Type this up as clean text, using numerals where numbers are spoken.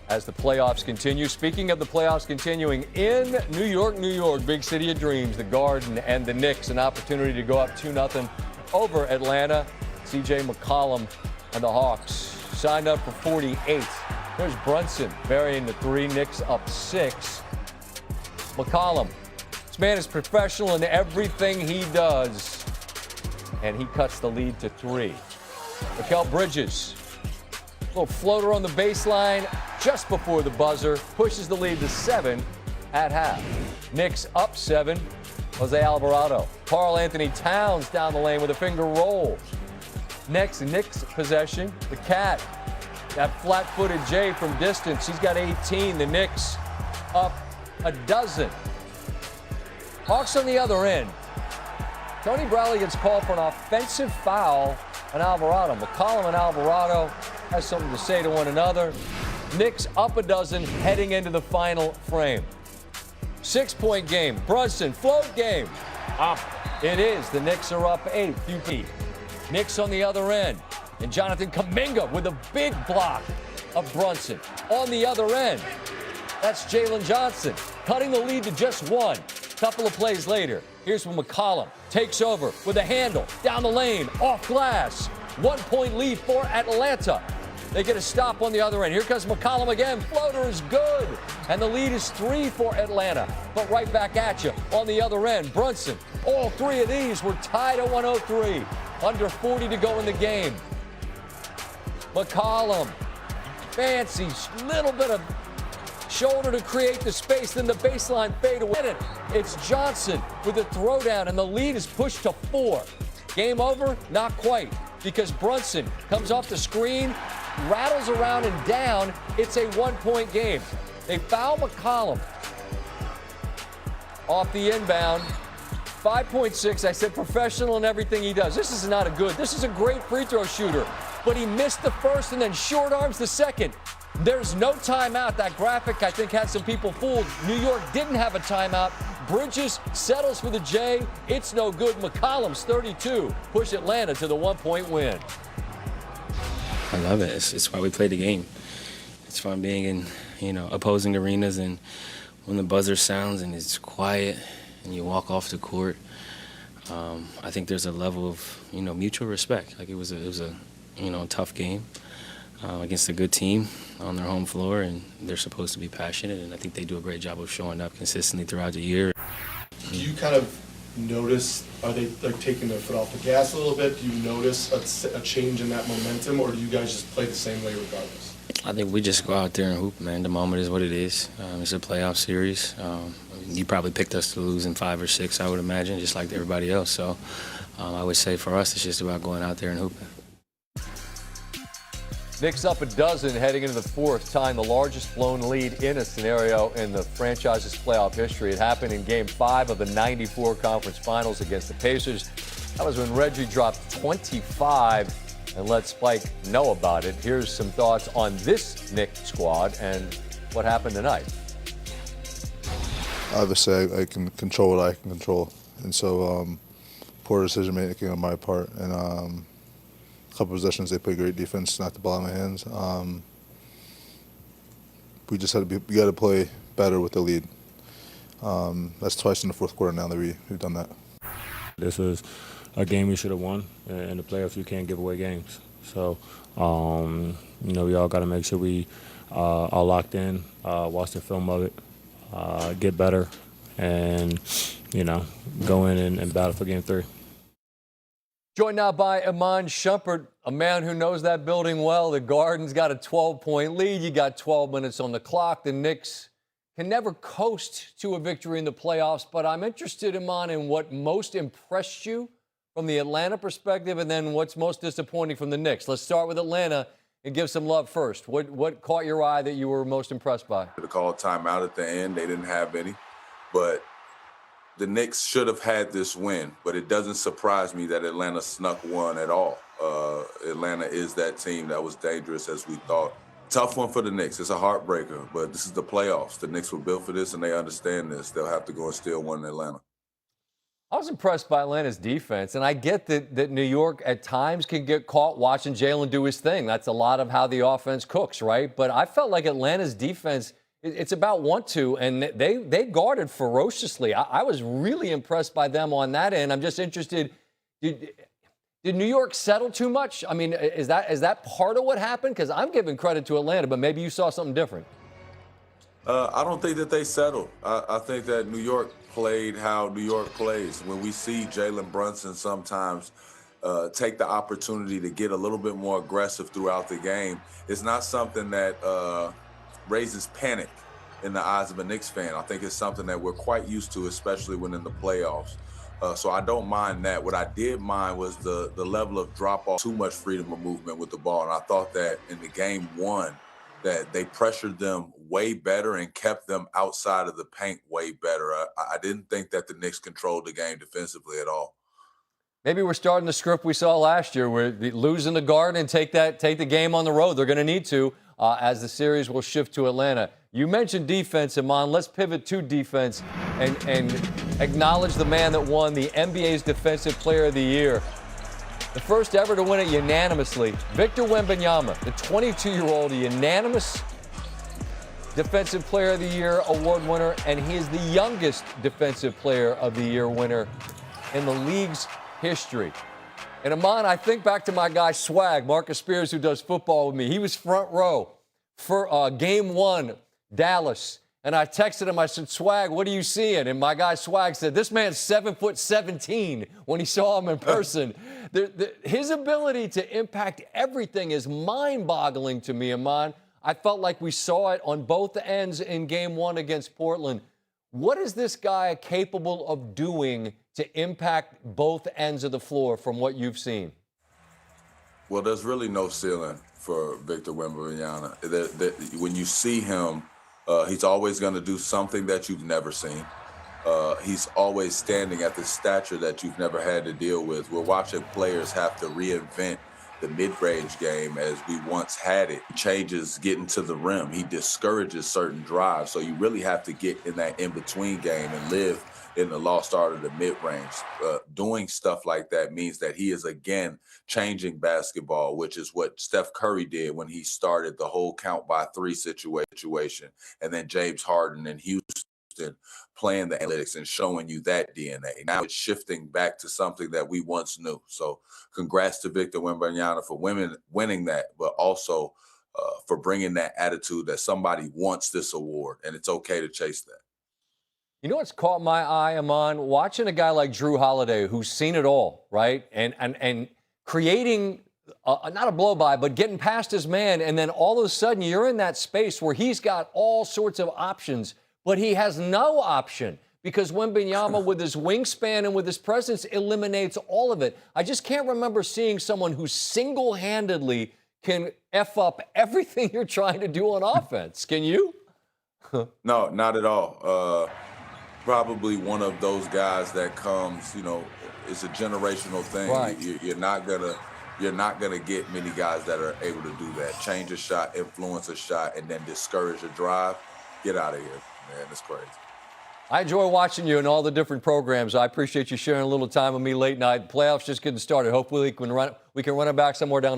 as the playoffs continue. Speaking of the playoffs continuing in New York, big city of dreams, the Garden and the Knicks, an opportunity to go up 2-0 over Atlanta. C.J. McCollum and the Hawks signed up for 48. There's Brunson burying the three. Knicks up 6. McCollum, this man is professional in everything he does, and he cuts the lead to 3. Mikal Bridges, little floater on the baseline just before the buzzer, pushes the lead to 7 at half. Knicks up 7. Jose Alvarado. Karl Anthony Towns down the lane with a finger roll. Next Knicks possession, the Cat. That flat-footed Jay from distance. He's got 18. The Knicks up a dozen. Hawks on the other end. Tony Bradley gets called for an offensive foul on Alvarado. McCollum and Alvarado has something to say to one another. Knicks up a dozen heading into the final frame. 6-point game. Brunson, float game. It is. The Knicks are up 8. QP. Knicks on the other end. And Jonathan Kuminga with a big block of Brunson. On the other end, that's Jalen Johnson cutting the lead to just 1. Couple of plays later, here's when McCollum takes over with a handle down the lane, off glass. 1-point lead for Atlanta. They get a stop on the other end. Here comes McCollum again. Floater is good. And the lead is 3 for Atlanta. But right back at you on the other end. Brunson, all 3 of these were tied at 103. Under 40 to go in the game. McCollum, fancy little bit of shoulder to create the space, then the baseline fade away. It's Johnson with a throwdown, and the lead is pushed to 4. Game over? Not quite, because Brunson comes off the screen, rattles around and down. It's a 1-point game. They foul McCollum off the inbound. 5.6. I said professional in everything he does. This is not a good. This is a great free throw shooter, but he missed the first and then short arms the second. There's no timeout. That graphic, I think, had some people fooled. New York didn't have a timeout. Bridges settles for the J. It's no good. McCollum's 32. Push Atlanta to the 1-point win. I love it. It's why we play the game. It's fun being in, opposing arenas, and when the buzzer sounds and it's quiet and you walk off the court, I think there's a level of, mutual respect. Like it was a tough game against a good team on their home floor, and they're supposed to be passionate, and I think they do a great job of showing up consistently throughout the year. Do you kind of notice, are they taking their foot off the gas a little bit? Do you notice a change in that momentum, or do you guys just play the same way regardless? I think we just go out there and hoop, man. The moment is what it is. It's a playoff series. You probably picked us to lose in 5 or 6, I would imagine, just like everybody else. So I would say for us, it's just about going out there and hooping. Knicks up a dozen heading into the 4th, tying the largest blown lead in a scenario in the franchise's playoff history. It happened in Game 5 of the '94 Conference Finals against the Pacers. That was when Reggie dropped 25 and let Spike know about it. Here's some thoughts on this Knicks squad and what happened tonight. Obviously, I can control what I can control, and so poor decision making on my part, and a couple possessions they played great defense, knocked the ball in my hands. We just got to play better with the lead. That's twice in the 4th quarter now that we've done that. This is a game we should have won. In the playoffs, you can't give away games. So, we all got to make sure we are locked in, watch the film of it, get better, and, go in and battle for Game 3. Joined now by Iman Shumpert, a man who knows that building well. The Garden's got a 12-point lead. You got 12 minutes on the clock. The Knicks can never coast to a victory in the playoffs, but I'm interested, Iman, in what most impressed you from the Atlanta perspective, and then what's most disappointing from the Knicks. Let's start with Atlanta and give some love first. What caught your eye that you were most impressed by? To call timeout at the end, they didn't have any, but the Knicks should have had this win, but it doesn't surprise me that Atlanta snuck one at all. Atlanta is that team that was dangerous as we thought. Tough one for the Knicks. It's a heartbreaker, but this is the playoffs. The Knicks were built for this, and they understand this. They'll have to go and steal one in Atlanta. I was impressed by Atlanta's defense, and I get that New York at times can get caught watching Jalen do his thing. That's a lot of how the offense cooks, right? But I felt like Atlanta's defense, it's about want to, and they guarded ferociously. I was really impressed by them on that end. I'm just interested, did New York settle too much? I mean, is that part of what happened? Because I'm giving credit to Atlanta, but maybe you saw something different. I don't think that they settled. I think that New York played how New York plays. When we see Jalen Brunson sometimes take the opportunity to get a little bit more aggressive throughout the game, it's not something that raises panic in the eyes of a Knicks fan. I think it's something that we're quite used to, especially when in the playoffs. So I don't mind that. What I did mind was the level of drop-off, too much freedom of movement with the ball. And I thought that in the game one, that they pressured them way better and kept them outside of the paint way better. I didn't think that the Knicks controlled the game defensively at all. Maybe we're starting the script we saw last year. We're losing the Garden and take the game on the road. They're going to need to as the series will shift to Atlanta. You mentioned defense, Iman. Let's pivot to defense and acknowledge the man that won the NBA's Defensive Player of the Year. The first ever to win it unanimously, Victor Wembanyama, the 22-year-old, unanimous Defensive Player of the Year award winner, and he is the youngest Defensive Player of the Year winner in the league's history. And Iman, I think back to my guy Swag, Marcus Spears, who does football with me. He was front row for Game 1, Dallas. And I texted him, I said, Swag, what are you seeing? And my guy Swag said, this man's 7'17" when he saw him in person. His ability to impact everything is mind-boggling to me, Iman. I felt like we saw it on both ends in Game 1 against Portland. What is this guy capable of doing to impact both ends of the floor from what you've seen? Well, there's really no ceiling for Victor Wembanyama. When you see him, he's always going to do something that you've never seen. He's always standing at the stature that you've never had to deal with. We're watching players have to reinvent the mid-range game as we once had it. He changes getting to the rim. He discourages certain drives. So you really have to get in that in-between game and live in the lost art of the mid-range. Doing stuff like that means that he is, again, changing basketball, which is what Steph Curry did when he started the whole count by three situation. And then James Harden in Houston playing the analytics and showing you that DNA. Now it's shifting back to something that we once knew. So congrats to Victor Wembanyama for winning that, but also for bringing that attitude that somebody wants this award, and it's okay to chase that. You know what's caught my eye, Iman? Watching a guy like Drew Holiday, who's seen it all, right? And creating, not a blow-by, but getting past his man, and then all of a sudden you're in that space where he's got all sorts of options, but he has no option because Wembanyama, with his wingspan and with his presence, eliminates all of it. I just can't remember seeing someone who single-handedly can F up everything you're trying to do on offense. Can you? No, not at all. Probably one of those guys that comes, it's a generational thing. Right. You're not gonna get many guys that are able to do that. Change a shot, influence a shot, and then discourage a drive. Get out of here, man. It's crazy. I enjoy watching you in all the different programs. I appreciate you sharing a little time with me late night. Playoffs just getting started. Hopefully we can run it back somewhere down the road.